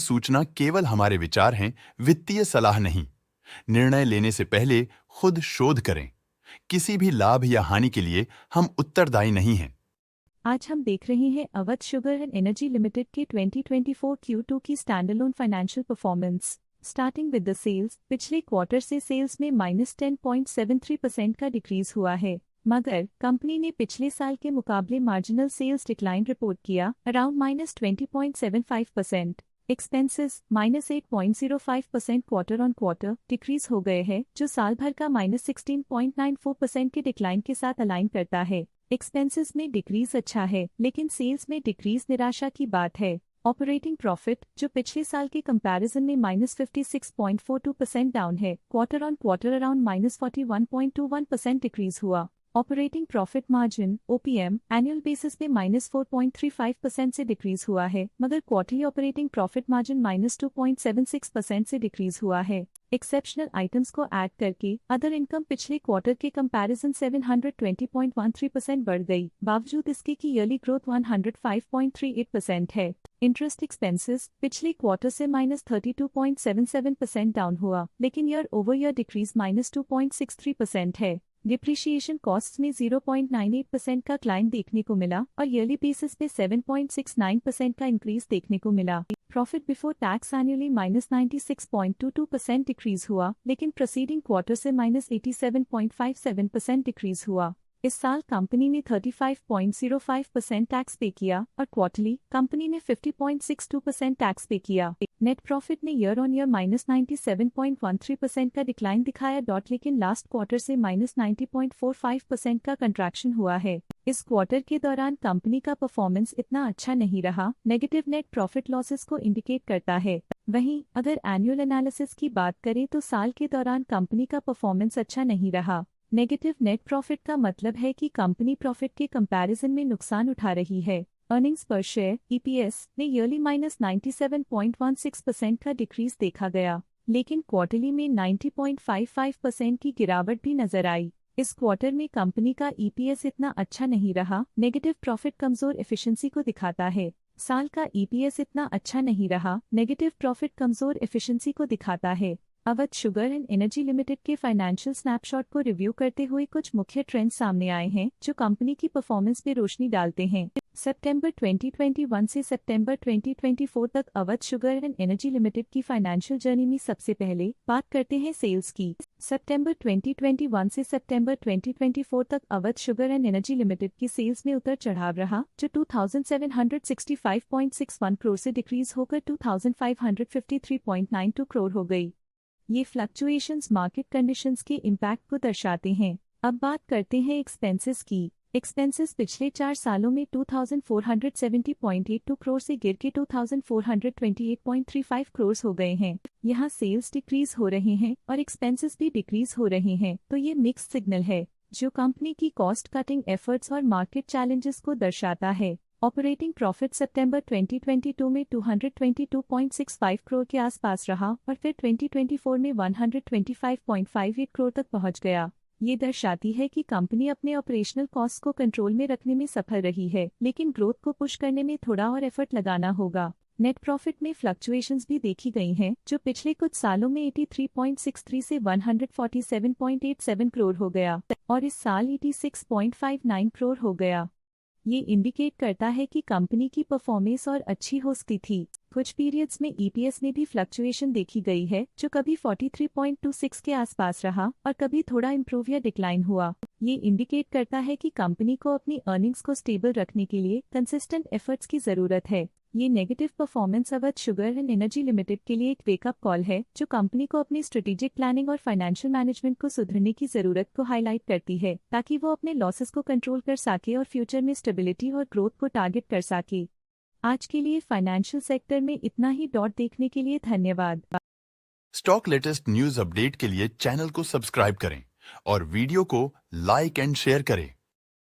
सूचना केवल हमारे विचार हैं, वित्तीय सलाह नहीं। निर्णय लेने से पहले खुद शोध करें। किसी भी लाभ या हानि के लिए हम उत्तरदायी नहीं हैं। आज हम देख रहे हैं Awadh sugar and energy limited के 2024 Q2 की standalone financial performance. Starting with the sales, पिछले क्वार्टर से सेल्स में -10.73% का डिक्रीज हुआ है, मगर कंपनी ने पिछले साल के मुकाबले मार्जिनल सेल्स डिक्लाइन रिपोर्ट किया, around -20.75%। Expenses -8.05% quarter on quarter decrease हो गए हैं, जो साल भर का -16.94% के डिक्लाइन के साथ अलाइन करता है। एक्सपेंसेस में डिक्रीज अच्छा है, लेकिन सेल्स में डिक्रीज निराशा की बात है। ऑपरेटिंग प्रॉफिट, जो पिछले साल के कंपैरिजन में -56.42% डाउन है, quarter on quarter around -41.21% decrease हुआ। Operating profit margin OPM annual basis पे -4.35% से डिक्रीज हुआ है, मगर क्वार्टरली ऑपरेटिंग प्रॉफिट मार्जिन -2.76% से डिक्रीज हुआ है। एक्सेप्शनल आइटम्स को ऐड करके अदर इनकम पिछले क्वार्टर के कंपैरिजन 720.13% बढ़ गई, बावजूद इसके की ईयरली ग्रोथ 105.38% है। इंटरेस्ट एक्सपेंसेस पिछले क्वार्टर से -32.77% डाउन हुआ, लेकिन ईयर ओवर ईयर डिक्रीज -2.63% है। डिप्रिशिएशन कॉस्ट्स में 0.98% का क्लाइम देखने को मिला और ईयरली बेसिस पे 7.69% का इंक्रीज देखने को मिला। Profit before tax annually -96.22% decrease हुआ, लेकिन प्रोसीडिंग क्वार्टर से -87.57% डिक्रीज हुआ। इस साल कंपनी ने 35.05% टैक्स पे किया और क्वार्टरली कंपनी ने 50.62% टैक्स पे किया। नेट प्रॉफिट ने ईयर ऑन ईयर -97.13% का डिक्लाइन दिखाया, लेकिन लास्ट क्वार्टर से -90.45% का कंट्रैक्शन हुआ है। इस क्वार्टर के दौरान कंपनी का परफॉर्मेंस इतना अच्छा नहीं रहा, नेगेटिव नेट प्रॉफिट लॉसेस को इंडिकेट करता है। वहीं अगर एनुअल एनालिसिस की बात करें तो साल के दौरान कंपनी का परफॉर्मेंस अच्छा नहीं रहा। नेगेटिव नेट प्रॉफिट का मतलब है कि कंपनी प्रॉफिट के कंपैरिजन में नुकसान उठा रही है। अर्निंग्स पर शेयर EPS ने ईयरली -97.16% का डिक्रीज देखा गया, लेकिन क्वार्टरली में 90.55% की गिरावट भी नजर आई। इस क्वार्टर में कंपनी का EPS इतना अच्छा नहीं रहा, नेगेटिव प्रॉफिट कमजोर एफिशिएंसी को दिखाता है। साल का EPS इतना अच्छा नहीं रहा, नेगेटिव प्रॉफिट कमजोर एफिशिएंसी को दिखाता है। Awadh sugar and energy limited के फाइनेंशियल स्नैपशॉट को रिव्यू करते हुए कुछ मुख्य ट्रेंड्स सामने आए हैं, जो कंपनी की परफॉर्मेंस पे रोशनी डालते हैं। सितंबर 2021 से सितंबर 2024 तक Awadh sugar and energy limited की फाइनेंशियल जर्नी में सबसे पहले बात करते हैं सेल्स की। सितंबर 2021 से सितंबर 2024 तक Awadh sugar and energy limited की सेल्स में उतर चढ़ाव रहा, जो 2765.61 करोड़ से डिक्रीज होकर 2553.92 करोड़ हो गई। ये फ्लक्चुएशंस मार्केट कंडीशंस के इम्पैक्ट को दर्शाते हैं। अब बात करते हैं एक्सपेंसेस की। एक्सपेंसेस पिछले 4 सालों में 2470.82 करोड़ से गिर के 2428.35 करोड़ हो गए हैं। यहाँ सेल्स डिक्रीज हो रहे हैं और एक्सपेंसेस भी डिक्रीज हो रहे हैं, तो ये मिक्स सिग्नल है, जो कंपनी की कॉस्ट कटिंग एफर्ट्स और मार्केट चैलेंजेस को दर्शाता है। ऑपरेटिंग प्रॉफिट सितंबर 2022 में 222.65 करोड़ के आसपास रहा और फिर 2024 में 125.58 करोड़ तक पहुंच गया। ये दर्शाती है कि कंपनी अपने ऑपरेशनल कॉस्ट को कंट्रोल में रखने में सफल रही है, लेकिन ग्रोथ को पुश करने में थोड़ा और एफर्ट लगाना होगा। नेट प्रॉफिट में फ्लक्चुएशंस भी देखी गई हैं, जो पिछले कुछ सालों में 83.63 से 147.87 करोड़ हो गया और इस साल 86.59 करोड़ हो गया। ये इंडिकेट करता है कि कंपनी की परफॉर्मेंस और अच्छी हो सकती थी। कुछ पीरियड्स में EPS में भी फ्लक्चुएशन देखी गई है, जो कभी 43.26 के आसपास रहा और कभी थोड़ा इम्प्रूव या डिक्लाइन हुआ। ये इंडिकेट करता है कि कंपनी को अपनी अर्निंग्स को स्टेबल रखने के लिए कंसिस्टेंट एफर्ट्स की जरूरत है। ये negative performance Awadh sugar and energy limited के लिए एक वेकअप कॉल है, जो कंपनी को अपनी स्ट्रेटेजिक प्लानिंग और फाइनेंशियल मैनेजमेंट को सुधरने की जरूरत को हाईलाइट करती है, ताकि वो अपने लॉसेस को कंट्रोल कर सके और फ्यूचर में स्टेबिलिटी और ग्रोथ को टारगेट कर सके। आज के लिए फाइनेंशियल सेक्टर में इतना ही। देखने के लिए धन्यवाद। स्टॉक लेटेस्ट न्यूज अपडेट के लिए चैनल को सब्सक्राइब करें और वीडियो को लाइक एंड शेयर करें।